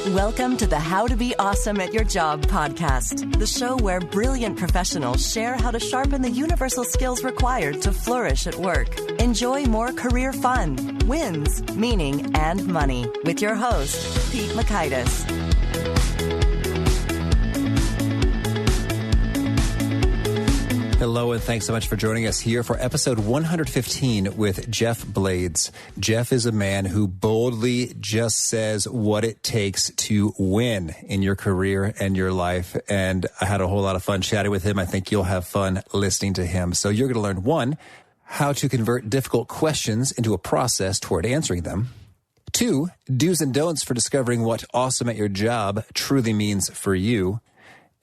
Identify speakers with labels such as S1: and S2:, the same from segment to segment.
S1: Welcome to the How to Be Awesome at Your Job podcast, the show where brilliant professionals share how to sharpen the universal skills required to flourish at work. Enjoy more career fun, wins, meaning, and money with your host, Pete Makaitis.
S2: Hello, and thanks so much for joining us here for episode 115 with Geoff Blades. Geoff is a man who boldly just says what it takes to win in your career and your life. And I had a whole lot of fun chatting with him. I think you'll have fun listening to him. So you're going to learn, one, how to convert difficult questions into a process toward answering them. Two, do's and don'ts for discovering what awesome at your job truly means for you.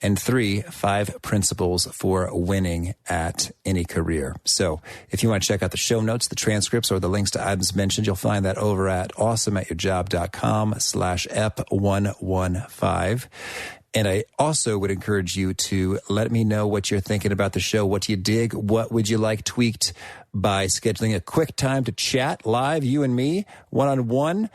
S2: And three, 5 principles for winning at any career. So if you want to check out the show notes, the transcripts, or the links to items mentioned, you'll find that over at awesomeatyourjob.com/ep115. And I also would encourage you to let me know what you're thinking about the show. What do you dig? What would you like tweaked by scheduling a quick time to chat live, you and me, one-on-one,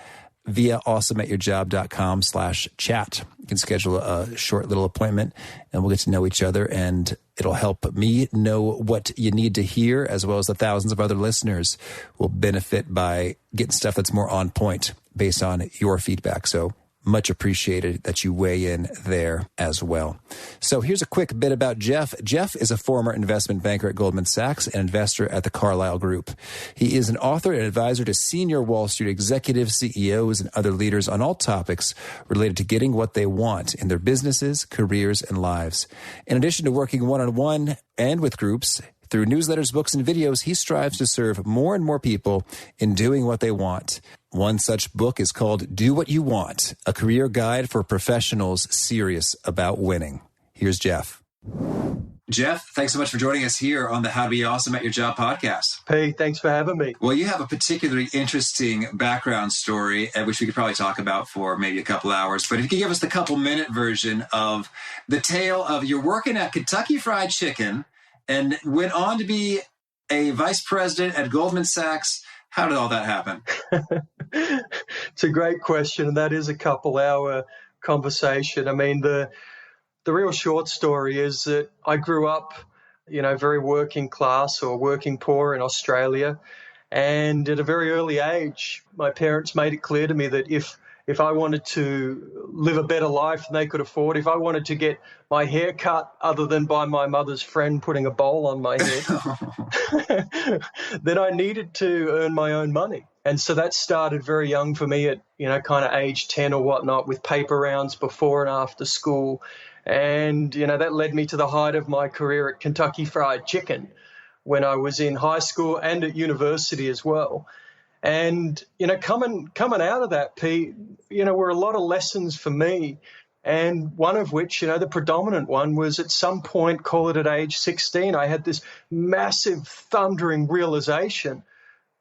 S2: via awesomeatyourjob.com/chat. You can schedule a short little appointment and we'll get to know each other, and it'll help me know what you need to hear, as well as the thousands of other listeners will benefit by getting stuff that's more on point based on your feedback. So much appreciated that you weigh in there as well. So here's a quick bit about Geoff. Geoff is a former investment banker at Goldman Sachs and investor at the Carlyle Group. He is an author and advisor to senior Wall Street executives, CEOs, and other leaders on all topics related to getting what they want in their businesses, careers, and lives. In addition to working one-on-one and with groups, through newsletters, books, and videos, he strives to serve more and more people in doing what they want. One such book is called Do What You Want, a career guide for professionals serious about winning. Here's Geoff. Geoff, thanks so much for joining us here on the How to Be Awesome at Your Job podcast.
S3: Hey, thanks for having me.
S2: Well, you have a particularly interesting background story, which we could probably talk about for maybe a couple hours. But if you could give us the couple-minute version of the tale of you're working at Kentucky Fried Chicken and went on to be a vice president at Goldman Sachs. How did all that happen?
S3: It's a great question, and that is a couple-hour conversation. I mean, the real short story is that I grew up, very working class or working poor in Australia, and at a very early age, my parents made it clear to me that if I wanted to live a better life than they could afford, if I wanted to get my hair cut other than by my mother's friend putting a bowl on my head, then I needed to earn my own money. And so that started very young for me at, kind of age 10 or whatnot, with paper rounds before and after school. And, that led me to the height of my career at Kentucky Fried Chicken when I was in high school and at university as well. And, coming out of that, Pete, were a lot of lessons for me. And one of which, the predominant one was at some point, call it at age 16, I had this massive thundering realization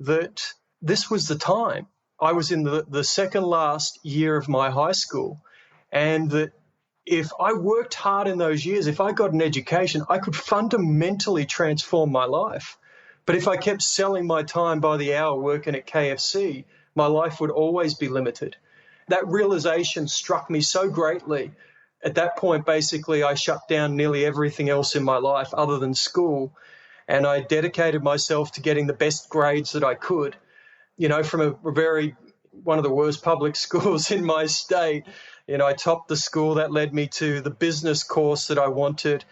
S3: that this was the time. I was in the second last year of my high school, and that if I worked hard in those years, if I got an education, I could fundamentally transform my life. But if I kept selling my time by the hour working at KFC, my life would always be limited. That realization struck me so greatly. At that point, basically, I shut down nearly everything else in my life other than school, and I dedicated myself to getting the best grades that I could. From one of the worst public schools in my state, I topped the school. That led me to the business course that I wanted.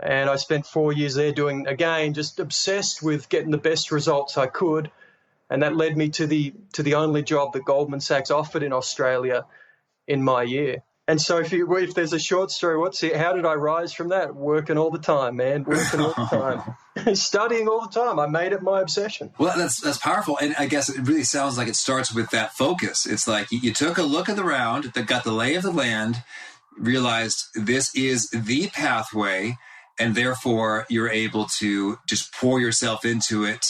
S3: And I spent 4 years there doing, again, just obsessed with getting the best results I could. And that led me to the only job that Goldman Sachs offered in Australia in my year. And so if there's a short story, how did I rise from that? Working all the time, man, working all the time. Studying all the time. I made it my obsession.
S2: Well, that's powerful. And I guess it really sounds like it starts with that focus. It's like you took a look at the round, that got the lay of the land, realized this is the pathway, and therefore you're able to just pour yourself into it,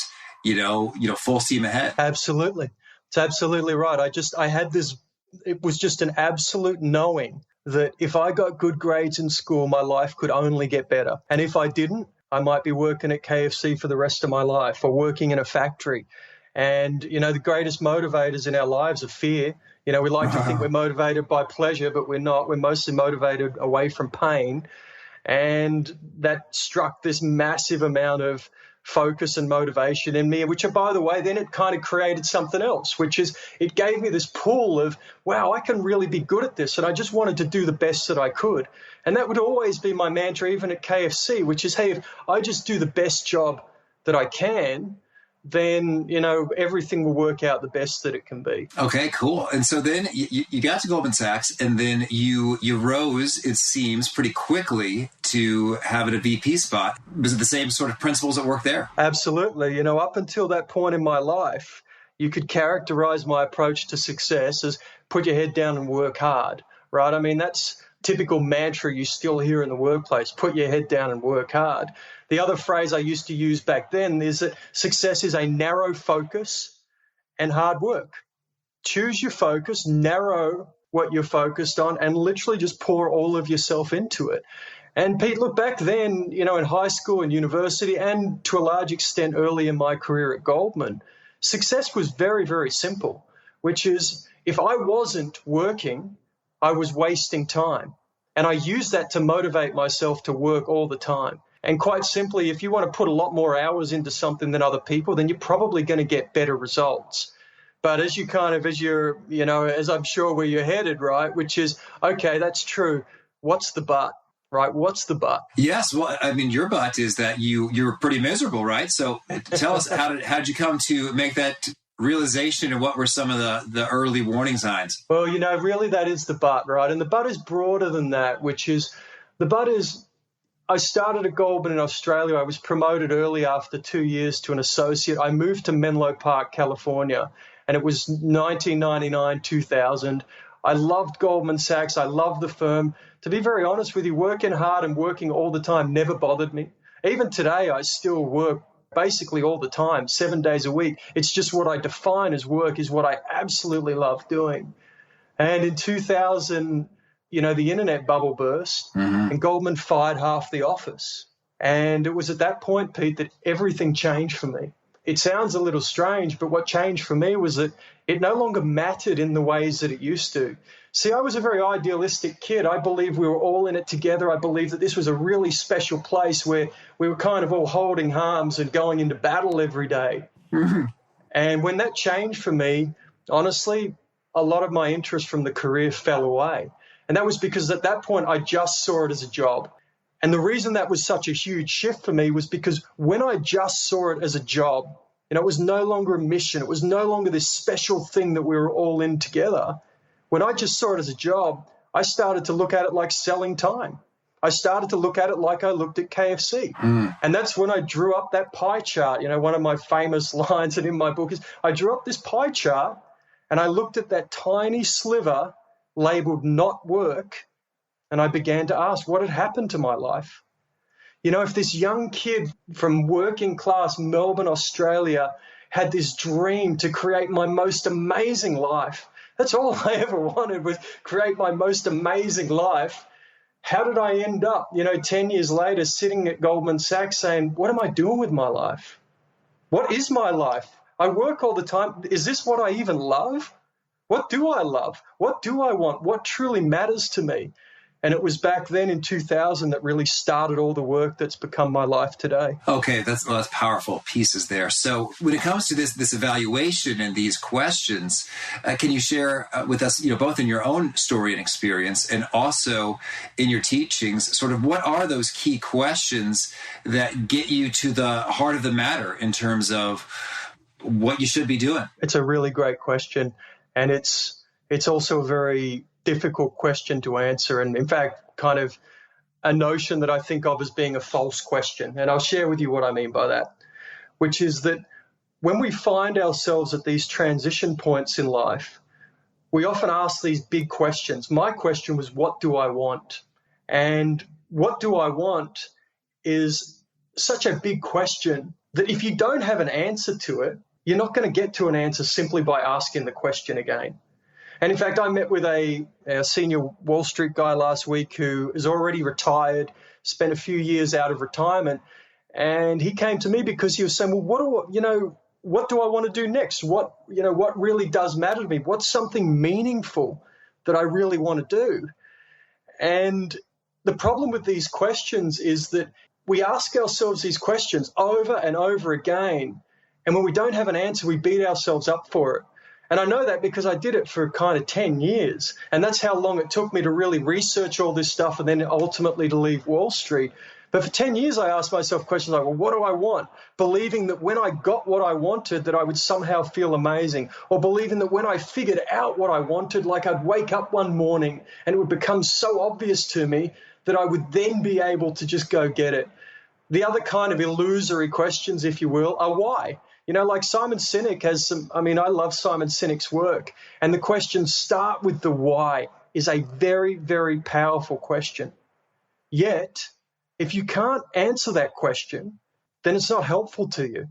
S2: full steam ahead.
S3: Absolutely. It's absolutely right. It was just an absolute knowing that if I got good grades in school, my life could only get better. And if I didn't, I might be working at KFC for the rest of my life or working in a factory. And, the greatest motivators in our lives are fear. We like to think we're motivated by pleasure, but we're not. We're mostly motivated away from pain. And that struck this massive amount of focus and motivation in me, which, by the way, then it kind of created something else, which is it gave me this pull of, wow, I can really be good at this. And I just wanted to do the best that I could. And that would always be my mantra, even at KFC, which is, hey, if I just do the best job that I can, then, everything will work out the best that it can be.
S2: Okay, cool. And so then you got to Goldman Sachs, and then you rose, it seems, pretty quickly to having a VP spot. Was it the same sort of principles at work there?
S3: Absolutely. Up until that point in my life, you could characterize my approach to success as put your head down and work hard, right? I mean, that's typical mantra you still hear in the workplace, put your head down and work hard. The other phrase I used to use back then is that success is a narrow focus and hard work. Choose your focus, narrow what you're focused on, and literally just pour all of yourself into it. And Pete, look, back then, in high school and university, and to a large extent early in my career at Goldman, success was very, very simple, which is if I wasn't working, I was wasting time. And I used that to motivate myself to work all the time. And quite simply, if you want to put a lot more hours into something than other people, then you're probably going to get better results. But as I'm sure where you're headed, right, which is, okay, that's true. What's the but, right? What's the but?
S2: Yes. Well, I mean, your but is that you're pretty miserable, right? So tell us, how did you come to make that realization, and what were some of the early warning signs?
S3: Well, really that is the but, right? And the but is broader than that, which is, the but is, I started at Goldman in Australia. I was promoted early after 2 years to an associate. I moved to Menlo Park, California, and it was 1999, 2000. I loved Goldman Sachs. I loved the firm. To be very honest with you, working hard and working all the time never bothered me. Even today, I still work basically all the time, 7 days a week. It's just what I define as work is what I absolutely love doing. And in 2000, the internet bubble burst, and Goldman fired half the office. And it was at that point, Pete, that everything changed for me. It sounds a little strange, but what changed for me was that it no longer mattered in the ways that it used to. See, I was a very idealistic kid. I believed we were all in it together. I believed that this was a really special place where we were kind of all holding arms and going into battle every day. And when that changed for me, honestly, a lot of my interest from the career fell away. And that was because at that point, I just saw it as a job. And the reason that was such a huge shift for me was because when I just saw it as a job, it was no longer a mission. It was no longer this special thing that we were all in together. When I just saw it as a job, I started to look at it like selling time. I started to look at it like I looked at KFC. And that's when I drew up that pie chart. One of my famous lines and in my book is I drew up this pie chart and I looked at that tiny sliver labeled not work, and I began to ask what had happened to my life. If this young kid from working class Melbourne, Australia, had this dream to create my most amazing life, that's all I ever wanted was create my most amazing life. How did I end up, 10 years later, sitting at Goldman Sachs saying, what am I doing with my life? What is my life? I work all the time. Is this what I even love? What do I love? What do I want? What truly matters to me? And it was back then in 2000 that really started all the work that's become my life today.
S2: Okay, that's powerful pieces there. So when it comes to this evaluation and these questions, can you share with us, both in your own story and experience and also in your teachings, sort of what are those key questions that get you to the heart of the matter in terms of what you should be doing?
S3: It's a really great question. And it's also a very difficult question to answer. And in fact, kind of a notion that I think of as being a false question. And I'll share with you what I mean by that, which is that when we find ourselves at these transition points in life, we often ask these big questions. My question was, what do I want? And what do I want is such a big question that if you don't have an answer to it, you're not going to get to an answer simply by asking the question again. And in fact, I met with a senior Wall Street guy last week who is already retired, spent a few years out of retirement, and he came to me because he was saying, well, what do I want to do next? What really does matter to me? What's something meaningful that I really want to do? And the problem with these questions is that we ask ourselves these questions over and over again. And when we don't have an answer, we beat ourselves up for it. And I know that because I did it for kind of 10 years. And that's how long it took me to really research all this stuff and then ultimately to leave Wall Street. But for 10 years, I asked myself questions like, well, what do I want? Believing that when I got what I wanted, that I would somehow feel amazing. Or believing that when I figured out what I wanted, like I'd wake up one morning and it would become so obvious to me that I would then be able to just go get it. The other kind of illusory questions, if you will, are why. Like Simon Sinek has I love Simon Sinek's work. And the question, start with the why, is a very, very powerful question. Yet, if you can't answer that question, then it's not helpful to you.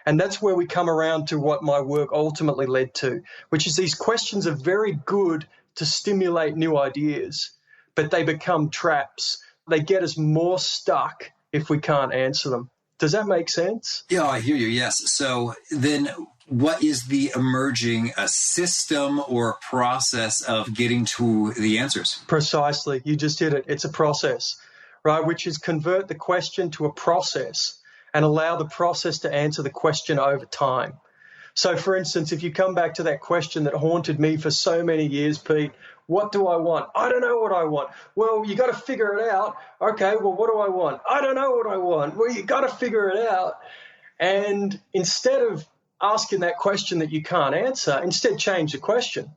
S3: And that's where we come around to what my work ultimately led to, which is these questions are very good to stimulate new ideas, but they become traps. They get us more stuck if we can't answer them. Does that make sense?
S2: Yeah, I hear you. Yes. So then what is the emerging system or process of getting to the answers?
S3: Precisely. You just hit it. It's a process, right? Which is convert the question to a process and allow the process to answer the question over time. So, for instance, if you come back to that question that haunted me for so many years, Pete, what do I want? I don't know what I want. Well, you got to figure it out. Okay, well, what do I want? I don't know what I want. Well, you got to figure it out. And instead of asking that question that you can't answer, instead change the question.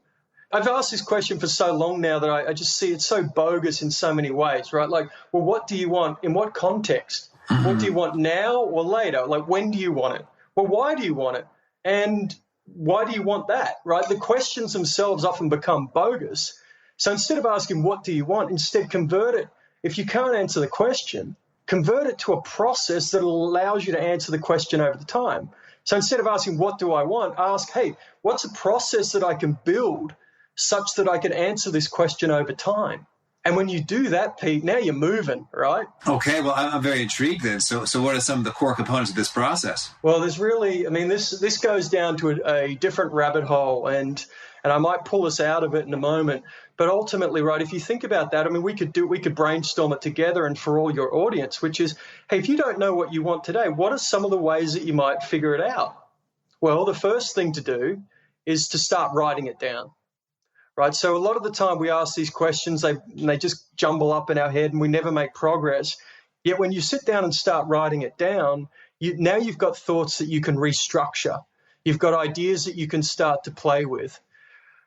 S3: I've asked this question for so long now that I just see it so bogus in so many ways, right? Like, well, what do you want? In what context? Mm-hmm. What do you want now or later? Like, when do you want it? Well, why do you want it? And why do you want that, right? The questions themselves often become bogus. So instead of asking, what do you want? Instead, convert it. If you can't answer the question, convert it to a process that allows you to answer the question over the time. So instead of asking, what do I want? Ask, hey, what's a process that I can build such that I can answer this question over time? And when you do that, Pete, now you're moving, right?
S2: Okay, well, I'm very intrigued then. So what are some of the core components of this process?
S3: Well, there's really, this goes down to a different rabbit hole, and I might pull us out of it in a moment. But ultimately, right, if you think about that, we could brainstorm it together and for all your audience, which is, hey, if you don't know what you want today, what are some of the ways that you might figure it out? Well, the first thing to do is to start writing it down. Right, so a lot of the time we ask these questions, they just jumble up in our head and we never make progress. Yet when you sit down and start writing it down, now you've got thoughts that you can restructure. You've got ideas that you can start to play with.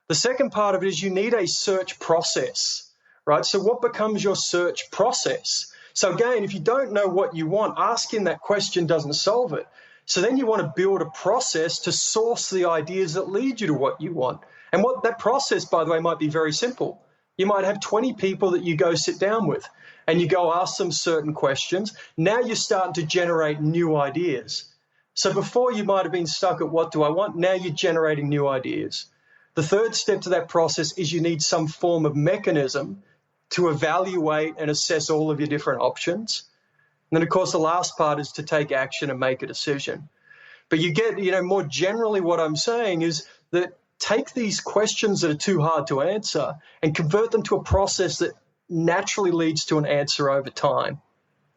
S3: The second part of it is you need a search process, right? So what becomes your search process? So again, if you don't know what you want, asking that question doesn't solve it. So then you want to build a process to source the ideas that lead you to what you want. And what that process, by the way, might be very simple. You might have 20 people that you go sit down with and you go ask them certain questions. Now you're starting to generate new ideas. So before you might have been stuck at what do I want, now you're generating new ideas. The third step to that process is you need some form of mechanism to evaluate and assess all of your different options. And then, of course, the last part is to take action and make a decision. But you get, more generally what I'm saying is that take these questions that are too hard to answer and convert them to a process that naturally leads to an answer over time.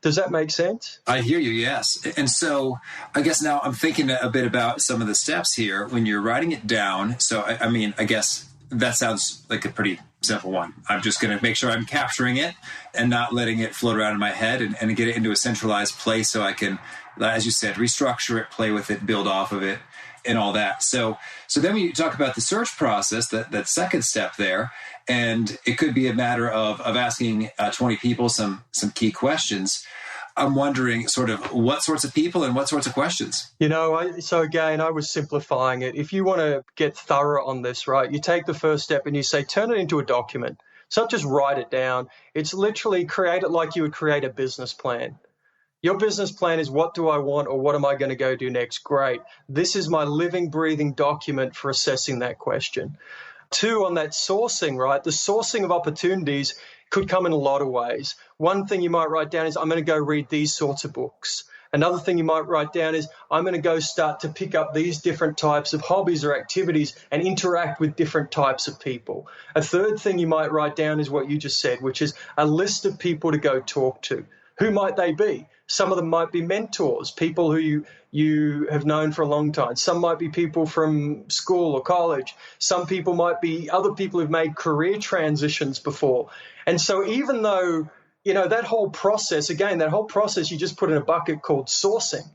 S3: Does that make sense?
S2: I hear you, yes. And so I guess now I'm thinking a bit about some of the steps here when you're writing it down. So, I guess that sounds like a pretty simple one. I'm just going to make sure I'm capturing it and not letting it float around in my head and get it into a centralized place so I can, as you said, restructure it, play with it, build off of it, and all that. So then when you talk about the search process, that second step there, and it could be a matter of asking 20 people some key questions. I'm wondering sort of what sorts of people and what sorts of questions.
S3: So again, I was simplifying it. If you want to get thorough on this, right, you take the first step and you say, turn it into a document. It's not just write it down. It's literally create it like you would create a business plan. Your business plan is what do I want or what am I going to go do next? Great. This is my living, breathing document for assessing that question. 2, on that sourcing, right? The sourcing of opportunities could come in a lot of ways. One thing you might write down is I'm going to go read these sorts of books. Another thing you might write down is, I'm going to go start to pick up these different types of hobbies or activities and interact with different types of people. A third thing you might write down is what you just said, which is a list of people to go talk to. Who might they be? Some of them might be mentors, people who you have known for a long time. Some might be people from school or college. Some people might be other people who've made career transitions before. And so even though, that whole process you just put in a bucket called sourcing.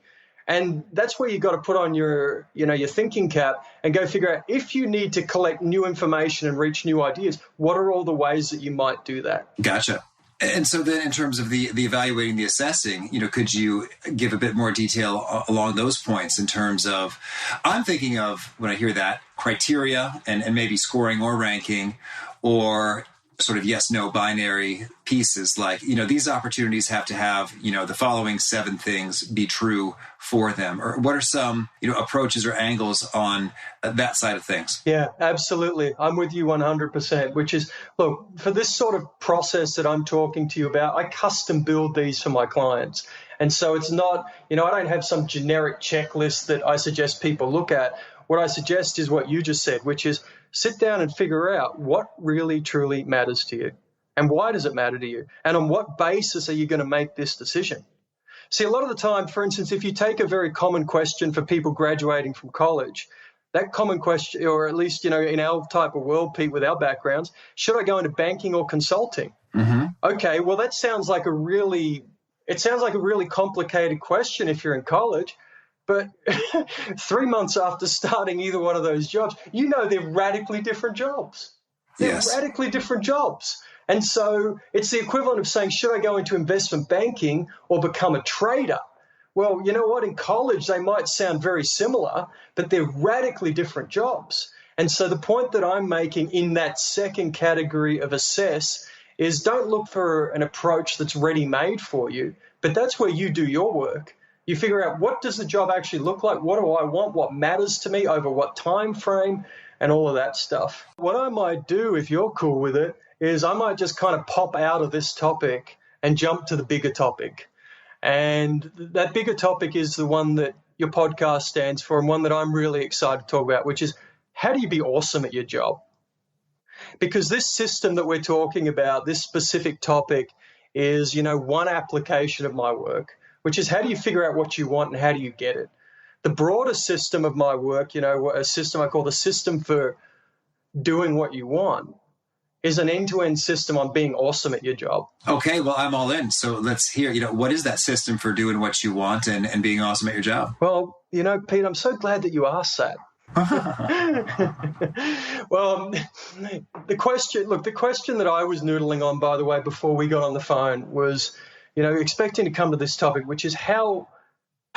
S3: And that's where you've got to put on your thinking cap and go figure out, if you need to collect new information and reach new ideas, what are all the ways that you might do that?
S2: Gotcha. And so then in terms of the evaluating, the assessing, could you give a bit more detail along those points in terms of, I'm thinking of, when I hear that, criteria and maybe scoring or ranking, or sort of yes, no binary pieces like, these opportunities have to have, the following 7 things be true for them? Or what are some, approaches or angles on that side of things?
S3: Yeah, absolutely. I'm with you 100%, which is, look, for this sort of process that I'm talking to you about, I custom build these for my clients. And so it's not, I don't have some generic checklist that I suggest people look at. What I suggest is what you just said, which is sit down and figure out what really, truly matters to you. And why does it matter to you? And on what basis are you going to make this decision? See, a lot of the time, for instance, if you take a very common question for people graduating from college, that common question, or at least, in our type of world, Pete, with our backgrounds, should I go into banking or consulting? Mm-hmm. Okay, well, that sounds like a really complicated question if you're in college. But 3 months after starting either one of those jobs, they're radically different jobs. Radically different jobs. And so it's the equivalent of saying, should I go into investment banking or become a trader? Well, you know what? In college, they might sound very similar, but they're radically different jobs. And so the point that I'm making in that second category of assess is, don't look for an approach that's ready-made for you, but that's where you do your work. You figure out, what does the job actually look like? What do I want? What matters to me over what time frame, and all of that stuff. What I might do, if you're cool with it, is I might just kind of pop out of this topic and jump to the bigger topic. And that bigger topic is the one that your podcast stands for, and one that I'm really excited to talk about, which is, how do you be awesome at your job? Because this system that we're talking about, this specific topic, is, one application of my work, which is, how do you figure out what you want and how do you get it? The broader system of my work, a system I call the system for doing what you want, is an end-to-end system on being awesome at your job.
S2: Okay, well, I'm all in. So let's hear, what is that system for doing what you want and being awesome at your job?
S3: Well, Pete, I'm so glad that you asked that. Well, the question that I was noodling on, by the way, before we got on the phone was, expecting to come to this topic, which is, how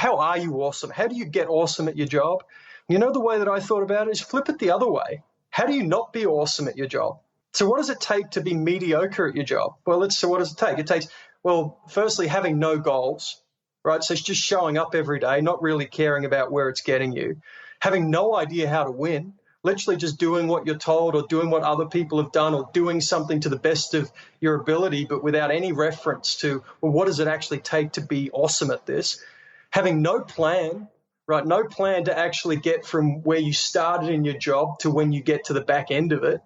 S3: are you awesome? How do you get awesome at your job? The way that I thought about it is, flip it the other way. How do you not be awesome at your job? So what does it take to be mediocre at your job? Well, so what does it take? It takes, firstly, having no goals, right? So it's just showing up every day, not really caring about where it's getting you. Having no idea how to win, literally just doing what you're told or doing what other people have done or doing something to the best of your ability, but without any reference to, what does it actually take to be awesome at this? Having no plan, right? No plan to actually get from where you started in your job to when you get to the back end of it.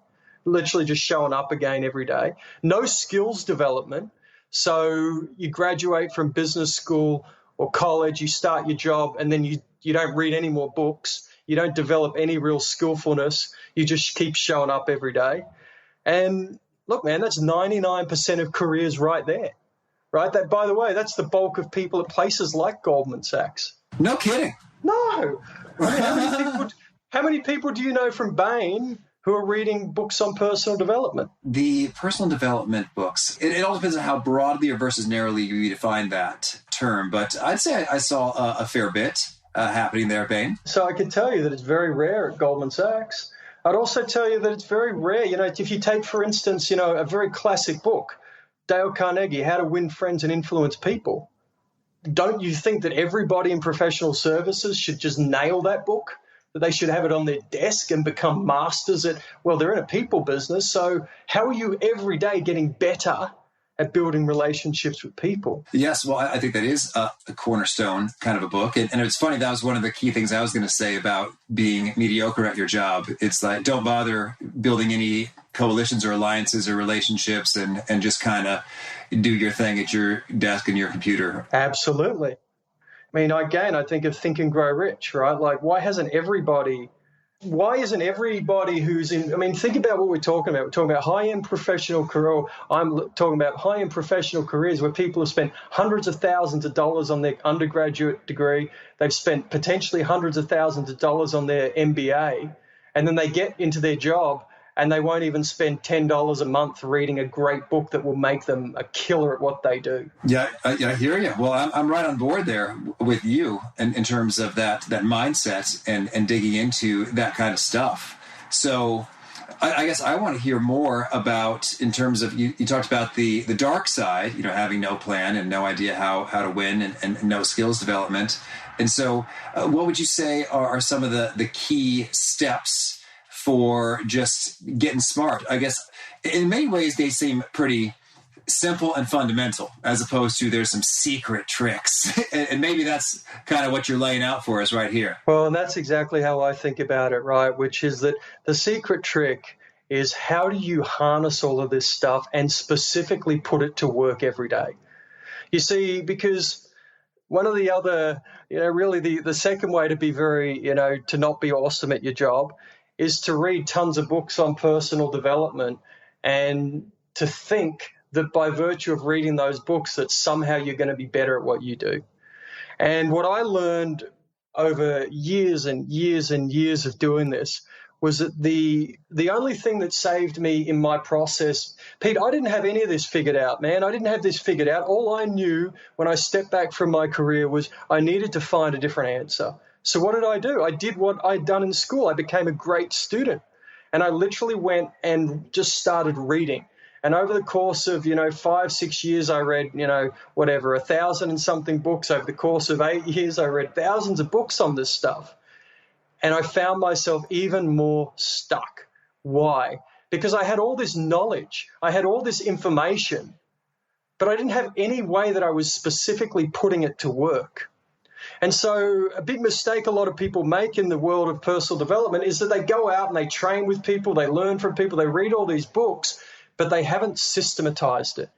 S3: Literally just showing up again every day. No skills development. So you graduate from business school or college, you start your job, and then you don't read any more books. You don't develop any real skillfulness. You just keep showing up every day. And look, man, that's 99% of careers right there, right? That, by the way, that's the bulk of people at places like Goldman Sachs.
S2: No kidding.
S3: No. I mean, how many people do you know from Bain who are reading books on personal development?
S2: The personal development books, it all depends on how broadly or versus narrowly you define that term. But I'd say I saw a fair bit happening there, Bain.
S3: So I can tell you that it's very rare at Goldman Sachs. I'd also tell you that it's very rare. If you take, for instance, a very classic book, Dale Carnegie, How to Win Friends and Influence People. Don't you think that everybody in professional services should just nail that book? That they should have it on their desk and become masters at, they're in a people business. So how are you every day getting better at building relationships with people.
S2: Yes, well, I think that is a cornerstone kind of a book. And it's funny, that was one of the key things I was going to say about being mediocre at your job. It's like, don't bother building any coalitions or alliances or relationships and just kind of do your thing at your desk and your computer.
S3: Absolutely. I mean, again, I think of Think and Grow Rich, right? Like, why isn't everybody who's in, I mean, think about what we're talking about. We're talking about high-end professional career. I'm talking about high-end professional careers where people have spent hundreds of thousands of dollars on their undergraduate degree. They've spent potentially hundreds of thousands of dollars on their MBA, and then they get into their job and they won't even spend $10 a month reading a great book that will make them a killer at what they do.
S2: Yeah, I hear you. Well, I'm right on board there with you in terms of that mindset and digging into that kind of stuff. So I guess I want to hear more about, in terms of, you talked about the dark side, having no plan and no idea how to win and no skills development. And so what would you say are some of the key steps for just getting smart? I guess in many ways they seem pretty simple and fundamental, as opposed to there's some secret tricks. And maybe that's kind of what you're laying out for us right here.
S3: Well, and that's exactly how I think about it, right? Which is that the secret trick is, how do you harness all of this stuff and specifically put it to work every day? You see, because one of the other, really the second way to be very, to not be awesome at your job is to read tons of books on personal development and to think that by virtue of reading those books that somehow you're going to be better at what you do. And what I learned over years and years and years of doing this was that the only thing that saved me in my process, Pete, I didn't have any of this figured out, man. I didn't have this figured out. All I knew when I stepped back from my career was I needed to find a different answer. So what did I do? I did what I'd done in school. I became a great student. And I literally went and just started reading. And over the course of, 5-6 years, I read, 1,000 and something books. Over the course of 8 years, I read thousands of books on this stuff. And I found myself even more stuck. Why? Because I had all this knowledge. I had all this information, but I didn't have any way that I was specifically putting it to work. And so a big mistake a lot of people make in the world of personal development is that they go out and they train with people, they learn from people, they read all these books, but they haven't systematized it.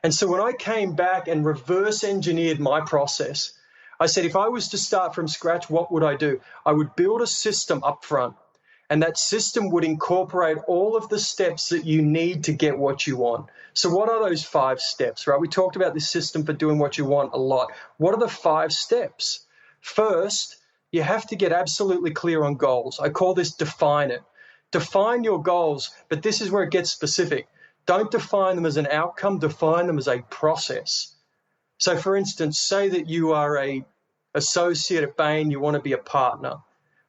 S3: And so when I came back and reverse engineered my process, I said, if I was to start from scratch, what would I do? I would build a system up front, and that system would incorporate all of the steps that you need to get what you want. So what are those 5 steps, right? We talked about this system for doing what you want a lot. What are the 5 steps? First, you have to get absolutely clear on goals. I call this define it. Define your goals, but this is where it gets specific. Don't define them as an outcome, define them as a process. So for instance, say that you are a associate at Bain, you want to be a partner.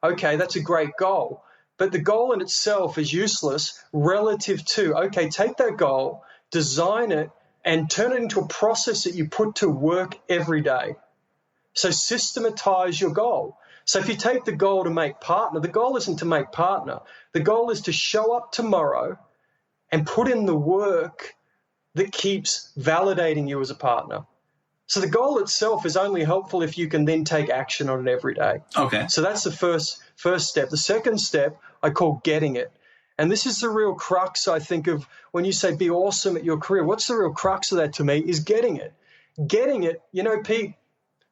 S3: Okay, that's a great goal, but the goal in itself is useless relative to, okay, take that goal, design it, and turn it into a process that you put to work every day. So systematize your goal. So if you take the goal to make partner, the goal isn't to make partner. The goal is to show up tomorrow and put in the work that keeps validating you as a partner. So the goal itself is only helpful if you can then take action on it every day.
S2: Okay.
S3: So that's the first step. The second step I call getting it. And this is the real crux, I think, of when you say be awesome at your career. What's the real crux of that to me is getting it. Getting it, Pete,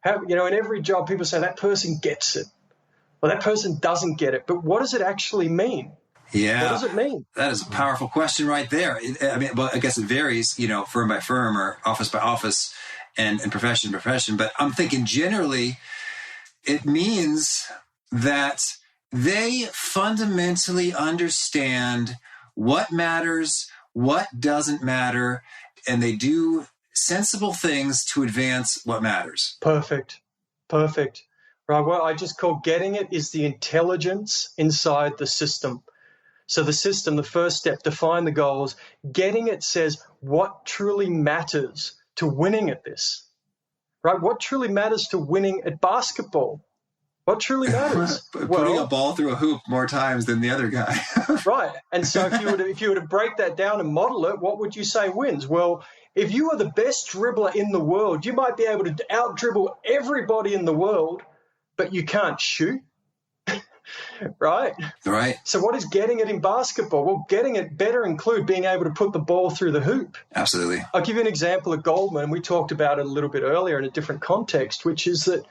S3: in every job people say that person gets it. Well, that person doesn't get it. But what does it actually mean?
S2: Yeah.
S3: What does it mean?
S2: That is a powerful question right there. I guess it varies, firm by firm or office by office and profession by profession. But I'm thinking generally it means that they fundamentally understand what matters, what doesn't matter, and they do sensible things to advance what matters.
S3: Perfect. Right. What I just call getting it is the intelligence inside the system. So the system, the first step, define the goals. Getting it says what truly matters to winning at this, right? What truly matters to winning at basketball? What truly matters?
S2: Putting a ball through a hoop more times than the other guy.
S3: Right. And so if you were to break that down and model it, what would you say wins? Well, if you are the best dribbler in the world, you might be able to out-dribble everybody in the world, but you can't shoot. Right?
S2: Right.
S3: So what is getting it in basketball? Well, getting it better include being able to put the ball through the hoop.
S2: Absolutely.
S3: I'll give you an example of Goldman. We talked about it a little bit earlier in a different context, which is that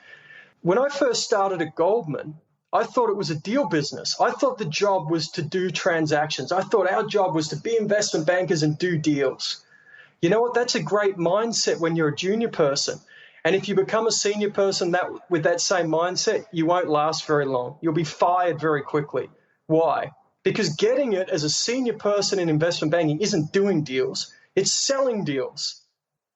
S3: when I first started at Goldman, I thought it was a deal business. I thought the job was to do transactions. I thought our job was to be investment bankers and do deals. You know what? That's a great mindset when you're a junior person. And if you become a senior person with that same mindset, you won't last very long. You'll be fired very quickly. Why? Because getting it as a senior person in investment banking isn't doing deals. It's selling deals.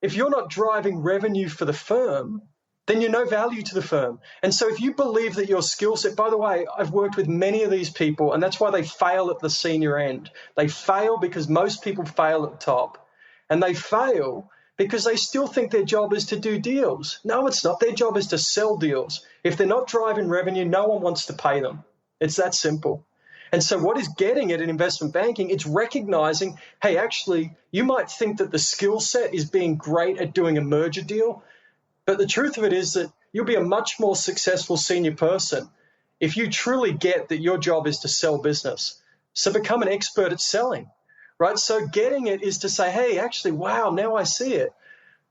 S3: If you're not driving revenue for the firm, then you're no value to the firm. And so if you believe that your skill set, by the way, I've worked with many of these people, and that's why they fail at the senior end. They fail because most people fail at the top. And they fail because they still think their job is to do deals. No, it's not. Their job is to sell deals. If they're not driving revenue, no one wants to pay them. It's that simple. And so what is getting it in investment banking? It's recognizing, hey, actually, you might think that the skill set is being great at doing a merger deal, but the truth of it is that you'll be a much more successful senior person if you truly get that your job is to sell business. So become an expert at selling. Right? So getting it is to say, hey, actually, wow, now I see it.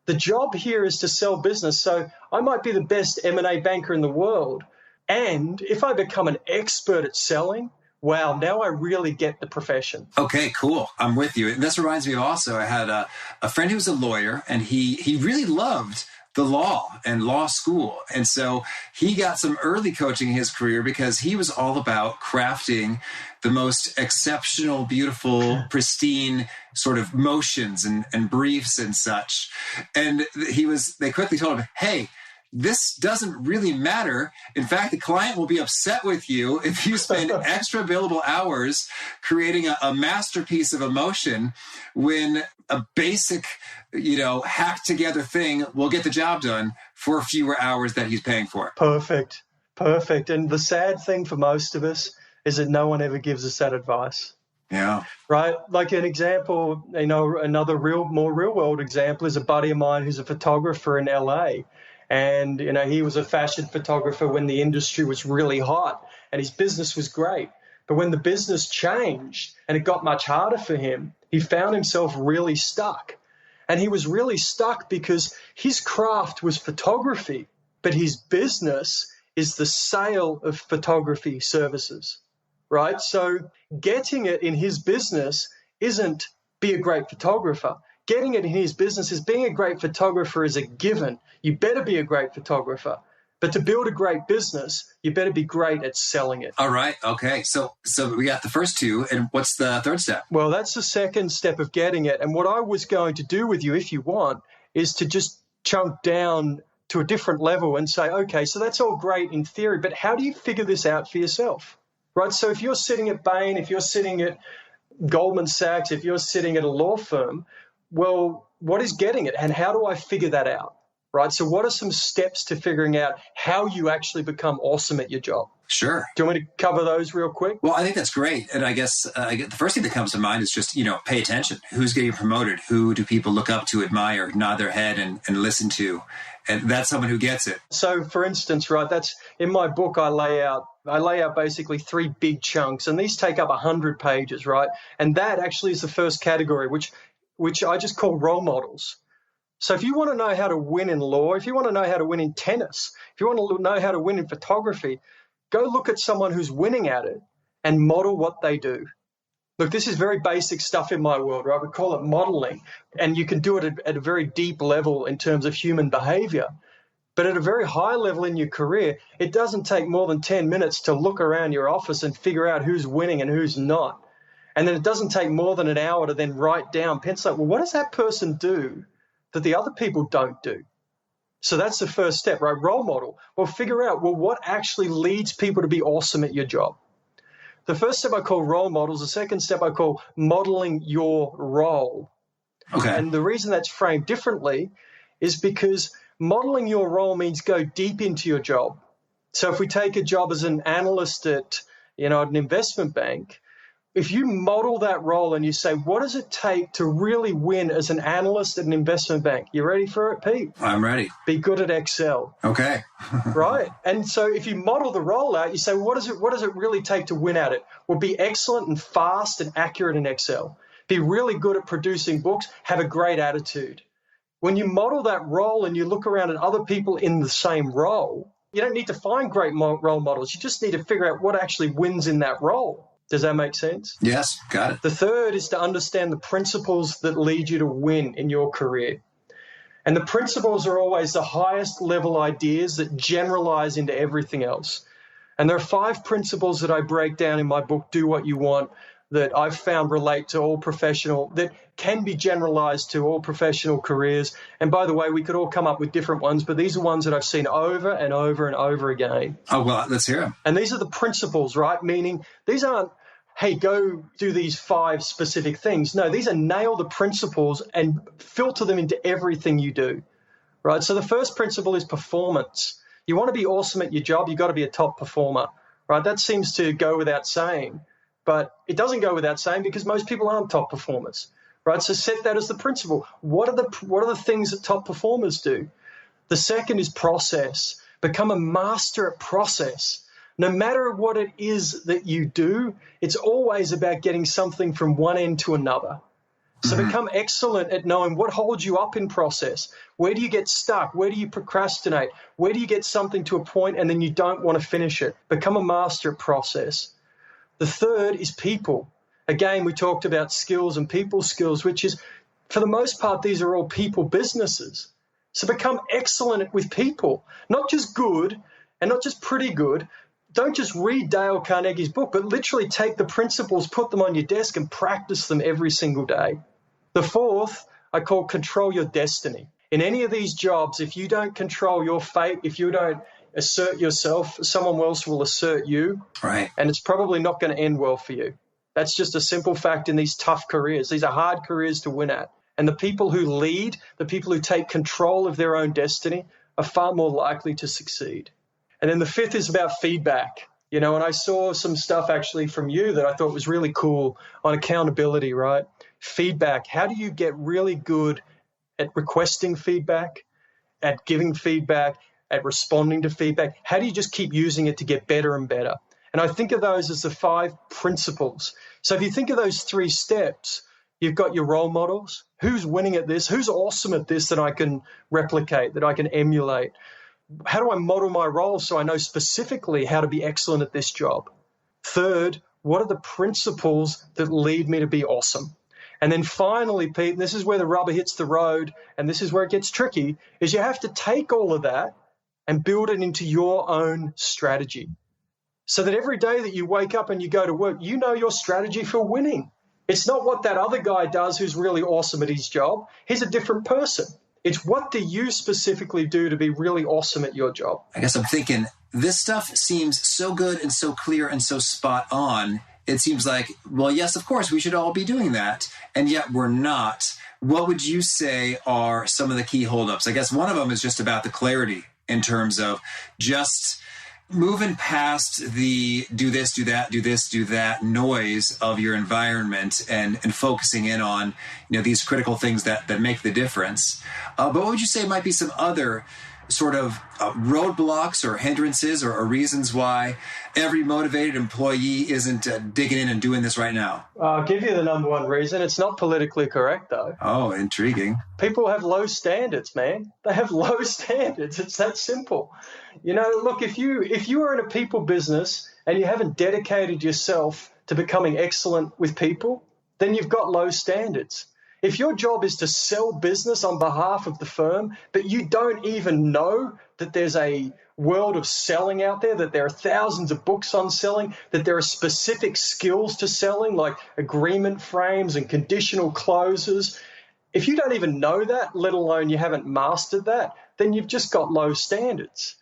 S3: The job here is to sell business. So I might be the best M&A banker in the world. And if I become an expert at selling, wow, now I really get the profession.
S2: Okay, cool. I'm with you. And this reminds me also, I had a friend who was a lawyer, and he really loved the law and law school. And so he got some early coaching in his career because he was all about crafting the most exceptional, beautiful, pristine sort of motions and briefs and such. And they quickly told him, hey, this doesn't really matter. In fact, the client will be upset with you if you spend extra billable hours creating a masterpiece of emotion when a basic, hacked together thing will get the job done for fewer hours that he's paying for.
S3: Perfect. And the sad thing for most of us is that no one ever gives us that advice.
S2: Yeah.
S3: Right. Like an example, another more real world example is a buddy of mine who's a photographer in LA. And, he was a fashion photographer when the industry was really hot and his business was great. But when the business changed and it got much harder for him, he found himself really stuck. And he was really stuck because his craft was photography, but his business is the sale of photography services, right? So getting it in his business isn't be a great photographer. Getting it in his business is being a great photographer is a given. You better be a great photographer. But to build a great business, you better be great at selling it.
S2: All right. Okay. So we got the first two. And what's the third step?
S3: Well, that's the second step of getting it. And what I was going to do with you, if you want, is to just chunk down to a different level and say, okay, so that's all great in theory, but how do you figure this out for yourself? Right? So if you're sitting at Bain, if you're sitting at Goldman Sachs, if you're sitting at a law firm, well, what is getting it? And how do I figure that out? Right. So what are some steps to figuring out how you actually become awesome at your job?
S2: Sure.
S3: Do you want me to cover those real quick?
S2: Well, I think that's great. And I guess the first thing that comes to mind is just, pay attention. Who's getting promoted? Who do people look up to, admire, nod their head and listen to? And that's someone who gets it.
S3: So, for instance, right, that's in my book, I lay out basically 3 big chunks, and these take up 100 pages, right? And that actually is the first category, which I just call role models. So if you want to know how to win in law, if you want to know how to win in tennis, if you want to know how to win in photography, go look at someone who's winning at it and model what they do. Look, this is very basic stuff in my world, right? We call it modeling, and you can do it at a very deep level in terms of human behavior. But at a very high level in your career, it doesn't take more than 10 minutes to look around your office and figure out who's winning and who's not. And then it doesn't take more than an hour to then write down, pencil out, well, what does that person do that the other people don't do? So that's the first step, right? Role model. Well, figure out, what actually leads people to be awesome at your job? The first step I call role models. The second step I call modeling your role.
S2: Okay.
S3: And the reason that's framed differently is because modeling your role means go deep into your job. So if we take a job as an analyst at an investment bank, if you model that role and you say, what does it take to really win as an analyst at an investment bank? You ready for it, Pete?
S2: I'm ready.
S3: Be good at Excel.
S2: Okay.
S3: Right? And so if you model the role out, you say, what does it really take to win at it? Well, be excellent and fast and accurate in Excel. Be really good at producing books. Have a great attitude. When you model that role and you look around at other people in the same role, you don't need to find great role models. You just need to figure out what actually wins in that role. Does that make sense?
S2: Yes, got it.
S3: The third is to understand the principles that lead you to win in your career. And the principles are always the highest level ideas that generalize into everything else. And there are 5 principles that I break down in my book, Do What You Want, that I've found relate to all professional, that can be generalized to all professional careers. And by the way, we could all come up with different ones, but these are ones that I've seen over and over and over again.
S2: Oh, well, let's hear them.
S3: And these are the principles, right? Meaning these aren't, hey, go do these 5 specific things. No, these are nail the principles and filter them into everything you do, right? So the first principle is performance. You want to be awesome at your job, you've got to be a top performer, right? That seems to go without saying. But it doesn't go without saying because most people aren't top performers, right? So set that as the principle. What are the things that top performers do? The second is process. Become a master at process. No matter what it is that you do, it's always about getting something from one end to another. So become excellent at knowing what holds you up in process. Where do you get stuck? Where do you procrastinate? Where do you get something to a point and then you don't want to finish it? Become a master at process. The third is people. Again, we talked about skills and people skills, which is, for the most part, these are all people businesses. So become excellent with people, not just good and not just pretty good. Don't just read Dale Carnegie's book, but literally take the principles, put them on your desk and practice them every single day. The fourth, I call control your destiny. In any of these jobs, if you don't control your fate, if you don't assert yourself, someone else will assert you.
S2: Right.
S3: And it's probably not going to end well for you. That's just a simple fact in these tough careers. These are hard careers to win at. And the people who lead, the people who take control of their own destiny are far more likely to succeed. And then the fifth is about feedback. And I saw some stuff actually from you that I thought was really cool on accountability, right? Feedback. How do you get really good at requesting feedback, at giving feedback, at responding to feedback? How do you just keep using it to get better and better? And I think of those as the 5 principles. So if you think of those 3 steps, you've got your role models. Who's winning at this? Who's awesome at this that I can replicate, that I can emulate? How do I model my role so I know specifically how to be excellent at this job? Third, what are the principles that lead me to be awesome? And then finally, Pete, and this is where the rubber hits the road, and this is where it gets tricky, is you have to take all of that and build it into your own strategy. So that every day that you wake up and you go to work, you know your strategy for winning. It's not what that other guy does who's really awesome at his job. He's a different person. It's what do you specifically do to be really awesome at your job?
S2: I guess I'm thinking this stuff seems so good and so clear and so spot on. It seems like, well, yes, of course, we should all be doing that. And yet we're not. What would you say are some of the key holdups? I guess one of them is just about the clarity in terms of just moving past the do this, do that, do this, do that noise of your environment and focusing in on, these critical things that make the difference. But what would you say might be some other sort of roadblocks or hindrances or reasons why every motivated employee isn't digging in and doing this right now?
S3: I'll give you the number one reason. It's not politically correct, though.
S2: Oh, intriguing.
S3: People have low standards, man. They have low standards. It's that simple. Look, if you are in a people business and you haven't dedicated yourself to becoming excellent with people, then you've got low standards. If your job is to sell business on behalf of the firm, but you don't even know that there's a world of selling out there, that there are thousands of books on selling, that there are specific skills to selling like agreement frames and conditional closes, if you don't even know that, let alone you haven't mastered that, then you've just got low standards.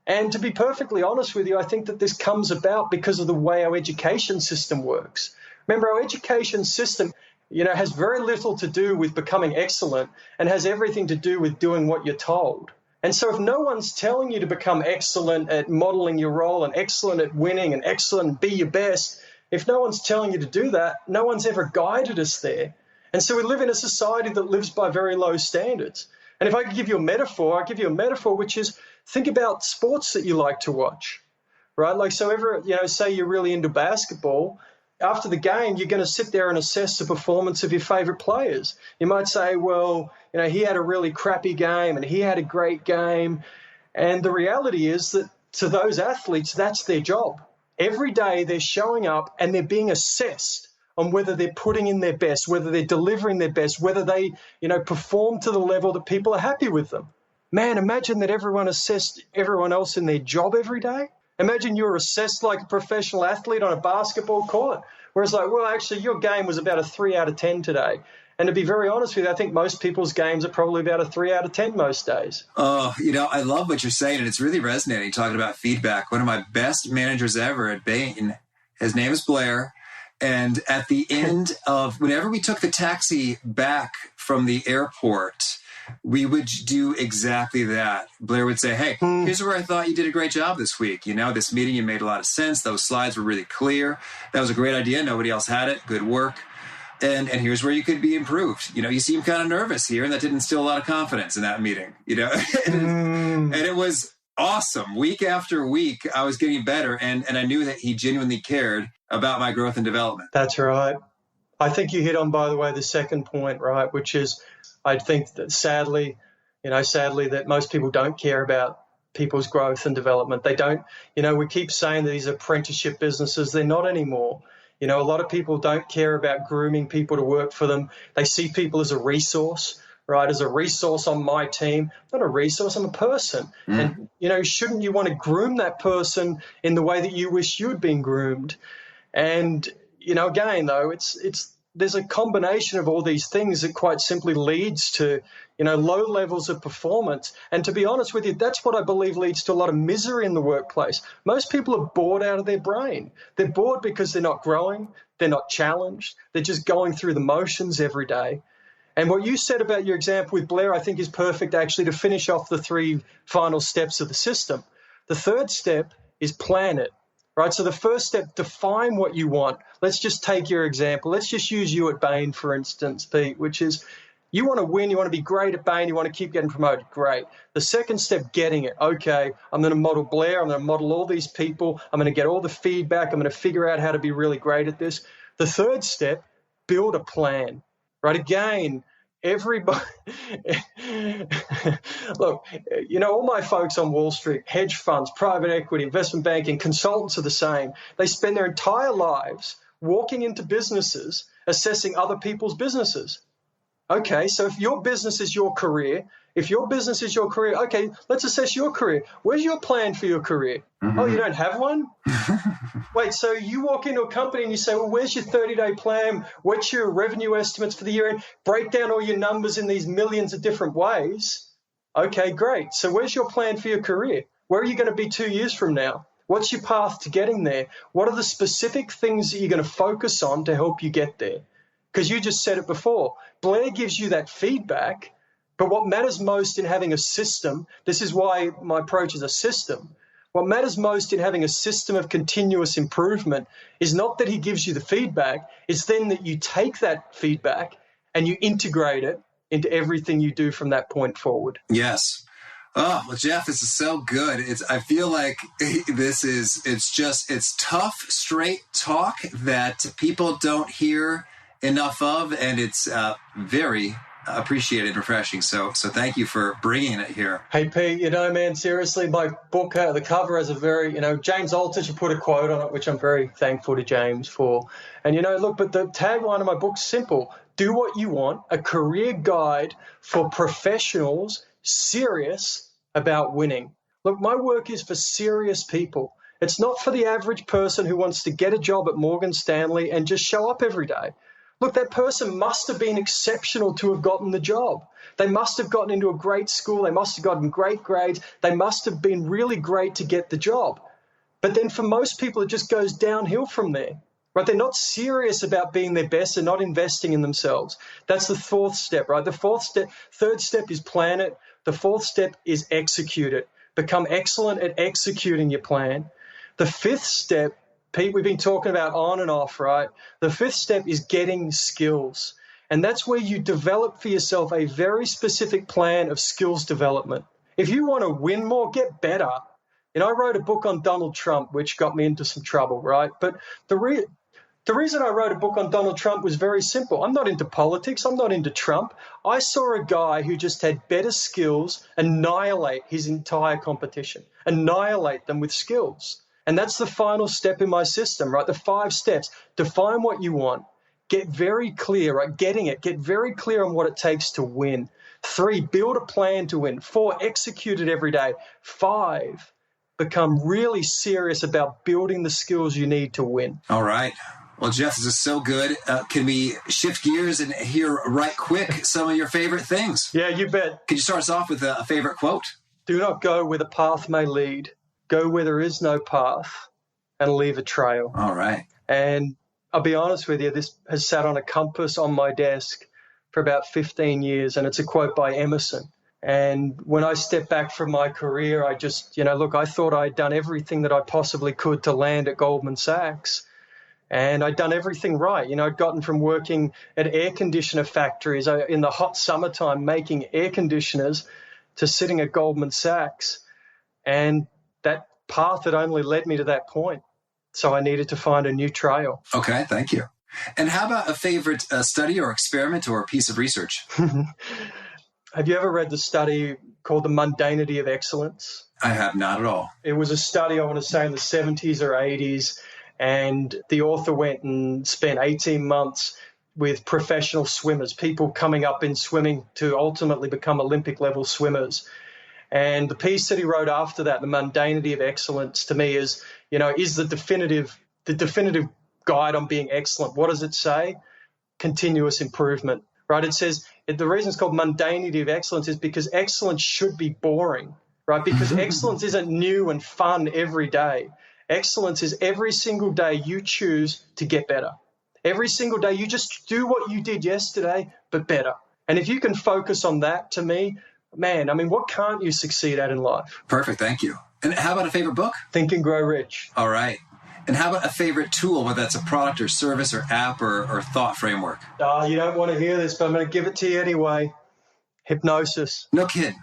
S3: And to be perfectly honest with you, I think that this comes about because of the way our education system works. Remember, our education system has very little to do with becoming excellent and has everything to do with doing what you're told. And so if no one's telling you to become excellent at modeling your role and excellent at winning and excellent and be your best, if no one's telling you to do that, no one's ever guided us there. And so we live in a society that lives by very low standards. And if I could give you a metaphor, I'll give you a metaphor, which is think about sports that you like to watch, right? Like, so say you're really into basketball. After the game, you're going to sit there and assess the performance of your favorite players. You might say, well, he had a really crappy game and he had a great game. And the reality is that to those athletes, that's their job. Every day they're showing up and they're being assessed on whether they're putting in their best, whether they're delivering their best, whether they, perform to the level that people are happy with them. Man, imagine that everyone assessed everyone else in their job every day. Imagine you're assessed like a professional athlete on a basketball court, whereas actually your game was about a 3 out of 10 today. And to be very honest with you, I think most people's games are probably about a 3 out of 10 most days.
S2: Oh, I love what you're saying, and it's really resonating, talking about feedback. One of my best managers ever at Bain, his name is Blair. And at the end of, whenever we took the taxi back from the airport, we would do exactly that. Blair would say, hey, here's where I thought you did a great job this week. This meeting, you made a lot of sense. Those slides were really clear. That was a great idea. Nobody else had it. Good work. And here's where you could be improved. You seem kind of nervous here, and that didn't instill a lot of confidence in that meeting, and it was awesome. Week after week, I was getting better, and I knew that he genuinely cared about my growth and development.
S3: That's right. I think you hit on, by the way, the second point, right, which is I think that sadly that most people don't care about people's growth and development. They don't, we keep saying that these apprenticeship businesses, they're not anymore. A lot of people don't care about grooming people to work for them. They see people as a resource, right? As a resource on my team. Not a resource, I'm a person. And, shouldn't you want to groom that person in the way that you wish you'd been groomed? And, again, though, there's a combination of all these things that quite simply leads to, low levels of performance. And to be honest with you, that's what I believe leads to a lot of misery in the workplace. Most people are bored out of their brain. They're bored because they're not growing. They're not challenged. They're just going through the motions every day. And what you said about your example with Blair, I think is perfect actually to finish off the 3 final steps of the system. The third step is plan it. Right, so the first step, define what you want. Let's just take your example. Let's just use you at Bain, for instance, Pete, which is you want to win, you want to be great at Bain, you want to keep getting promoted. Great. The second step, getting it. Okay, I'm going to model Blair. I'm going to model all these people. I'm going to get all the feedback. I'm going to figure out how to be really great at this. The third step, build a plan. Right, again, everybody, look, all my folks on Wall Street, hedge funds, private equity, investment banking, consultants are the same. They spend their entire lives walking into businesses, assessing other people's businesses. Okay, so if your business is your career, okay, let's assess your career. Where's your plan for your career? Mm-hmm. Oh, you don't have one? Wait, so you walk into a company and you say, well, where's your 30-day plan? What's your revenue estimates for the year end? Break down all your numbers in these millions of different ways. Okay, great. So where's your plan for your career? Where are you going to be 2 years from now? What's your path to getting there? What are the specific things that you're going to focus on to help you get there? Because you just said it before. Blair gives you that feedback, but what matters most in having a system, this is why my approach is a system, what matters most in having a system of continuous improvement is not that he gives you the feedback, it's then that you take that feedback and you integrate it into everything you do from that point forward.
S2: Yes. Oh, well, Geoff, this is so good. I feel like it's tough, straight talk that people don't hear enough of, and it's very appreciated and refreshing. So thank you for bringing it here.
S3: Hey, Pete, man, seriously, my book, the cover has a very, James Altucher should put a quote on it, which I'm very thankful to James for. And, look, but the tagline of my book's simple. Do what you want, a career guide for professionals serious about winning. Look, my work is for serious people. It's not for the average person who wants to get a job at Morgan Stanley and just show up every day. Look, that person must have been exceptional to have gotten the job. They must have gotten into a great school. They must have gotten great grades. They must have been really great to get the job. But then for most people, it just goes downhill from there. Right? They're not serious about being their best. They're not investing in themselves. That's the fourth step, right? Third step is plan it. The fourth step is execute it. Become excellent at executing your plan. The fifth step, Pete, we've been talking about on and off, right? The fifth step is getting skills. And that's where you develop for yourself a very specific plan of skills development. If you want to win more, get better. I wrote a book on Donald Trump, which got me into some trouble, right? But the reason I wrote a book on Donald Trump was very simple. I'm not into politics. I'm not into Trump. I saw a guy who just had better skills annihilate his entire competition, annihilate them with skills. And that's the final step in my system, right? The 5 steps. Define what you want. Get very clear, right? Get very clear on what it takes to win. 3, build a plan to win. 4, execute it every day. 5, become really serious about building the skills you need to win.
S2: All right. Well, Geoff, this is so good. Can we shift gears and hear right quick some of your favorite things?
S3: Yeah, you bet.
S2: Could you start us off with a favorite quote?
S3: Do not go where the path may lead. Go where there is no path and leave a trail.
S2: All right.
S3: And I'll be honest with you, this has sat on a compass on my desk for about 15 years, and it's a quote by Emerson. And when I stepped back from my career, I just, I thought I'd done everything that I possibly could to land at Goldman Sachs. And I'd done everything right. I'd gotten from working at air conditioner factories in the hot summertime making air conditioners to sitting at Goldman Sachs. And that path had only led me to that point. So I needed to find a new trail.
S2: Okay, thank you. And how about a favorite study or experiment or piece of research?
S3: Have you ever read the study called The Mundanity of Excellence?
S2: I have not at all.
S3: It was a study, I want to say, in the 70s or 80s. And the author went and spent 18 months with professional swimmers, people coming up in swimming to ultimately become Olympic-level swimmers. And the piece that he wrote after that, The Mundanity of Excellence, to me is, is the definitive guide on being excellent. What does it say? Continuous improvement, right? It says the reason it's called Mundanity of Excellence is because excellence should be boring, right? Because excellence isn't new and fun every day. Excellence is every single day you choose to get better. Every single day you just do what you did yesterday, but better. And if you can focus on that, to me, man, what can't you succeed at in life?
S2: Perfect. Thank you. And how about a favorite book?
S3: Think and Grow Rich.
S2: All right. And how about a favorite tool, whether that's a product or service or app or thought framework?
S3: You don't want to hear this, but I'm going to give it to you anyway. Hypnosis.
S2: No kidding.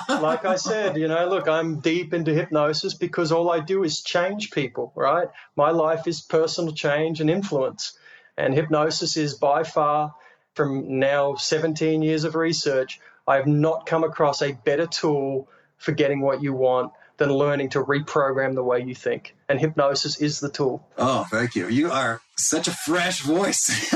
S3: Like I said, look, I'm deep into hypnosis because all I do is change people, right? My life is personal change and influence. And hypnosis is by far, from now 17 years of research, I have not come across a better tool for getting what you want than learning to reprogram the way you think. And hypnosis is the tool.
S2: Oh, thank you. You are such a fresh voice.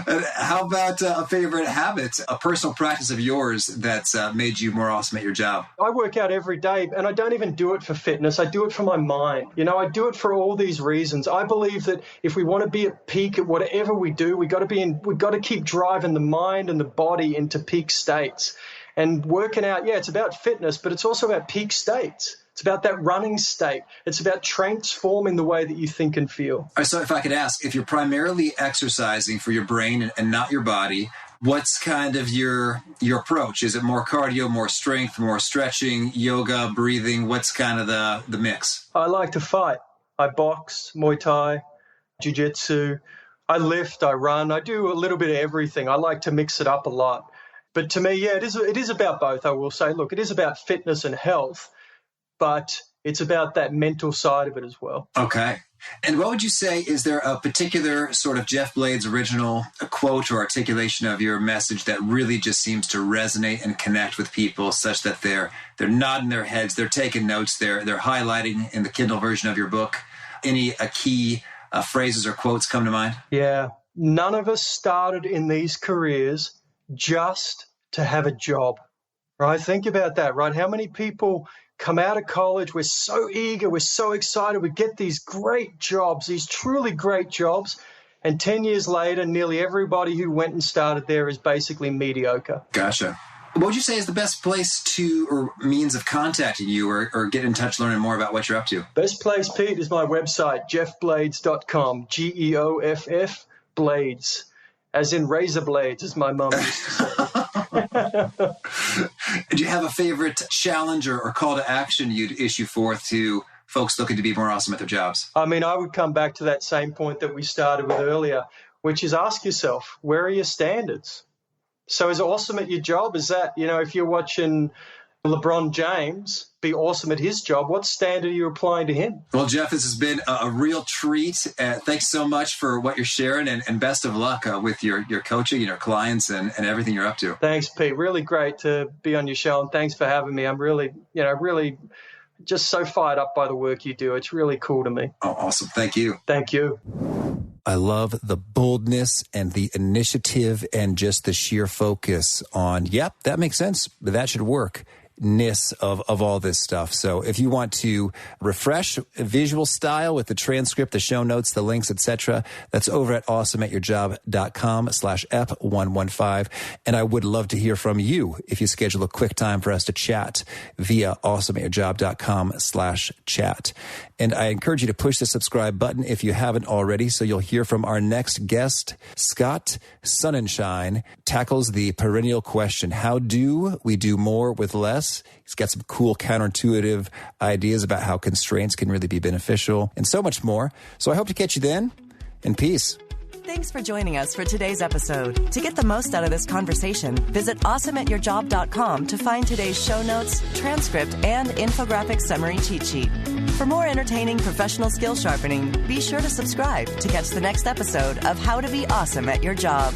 S2: And how about a favorite habit, a personal practice of yours that's made you more awesome at your job?
S3: I work out every day, and I don't even do it for fitness. I do it for my mind. I do it for all these reasons. I believe that if we want to be at peak at whatever we do, we've got to keep driving the mind and the body into peak states. And working out, it's about fitness, but it's also about peak states. It's about that running state. It's about transforming the way that you think and feel.
S2: All right, so if I could ask, if you're primarily exercising for your brain and not your body, what's kind of your approach? Is it more cardio, more strength, more stretching, yoga, breathing? What's kind of the mix?
S3: I like to fight. I box, Muay Thai, Jiu-Jitsu. I lift, I run. I do a little bit of everything. I like to mix it up a lot. But to me, it is about both, I will say. Look, it is about fitness and health, but it's about that mental side of it as well.
S2: Okay. And what would you say, is there a particular sort of Geoff Blades original quote or articulation of your message that really just seems to resonate and connect with people such that they're nodding their heads, they're taking notes, they're highlighting in the Kindle version of your book? Any key phrases or quotes come to mind?
S3: Yeah. None of us started in these careers just to have a job, right? Think about that, right? How many people come out of college, we're so eager, we're so excited, we get these great jobs, these truly great jobs, and 10 years later, nearly everybody who went and started there is basically mediocre.
S2: Gotcha. What would you say is the best place to, or means of contacting you or get in touch learning more about what you're up to?
S3: Best place, Pete, is my website, geoffblades.com, Geoff Blades. As in razor blades, as my mum used to say.
S2: Do you have a favorite challenge or call to action you'd issue forth to folks looking to be more awesome at their jobs?
S3: I mean, I would come back to that same point that we started with earlier, which is ask yourself, where are your standards? So is awesome at your job, is that, if you're watching LeBron James be awesome at his job, what standard are you applying to him?
S2: Well, Geoff, this has been a real treat. Thanks so much for what you're sharing, and best of luck with your coaching and your clients and everything you're up to.
S3: Thanks, Pete. Really great to be on your show, and thanks for having me. I'm really just so fired up by the work you do. It's really cool to me.
S2: Oh, awesome. Thank you.
S3: Thank you.
S2: I love the boldness and the initiative and just the sheer focus on, yep, that makes sense. That should work. Ness of all this stuff. So if you want to refresh visual style with the transcript, the show notes, the links, etc., that's over at awesomeatyourjob.com/ep115. And I would love to hear from you if you schedule a quick time for us to chat via awesomeatyourjob.com/chat. And I encourage you to push the subscribe button if you haven't already, so you'll hear from our next guest. Scott Sonnenschein tackles the perennial question, how do we do more with less? He's got some cool counterintuitive ideas about how constraints can really be beneficial and so much more. So I hope to catch you then, and peace.
S1: Thanks for joining us for today's episode. To get the most out of this conversation, visit awesomeatyourjob.com to find today's show notes, transcript, and infographic summary cheat sheet. For more entertaining professional skill sharpening, be sure to subscribe to catch the next episode of How to Be Awesome at Your Job.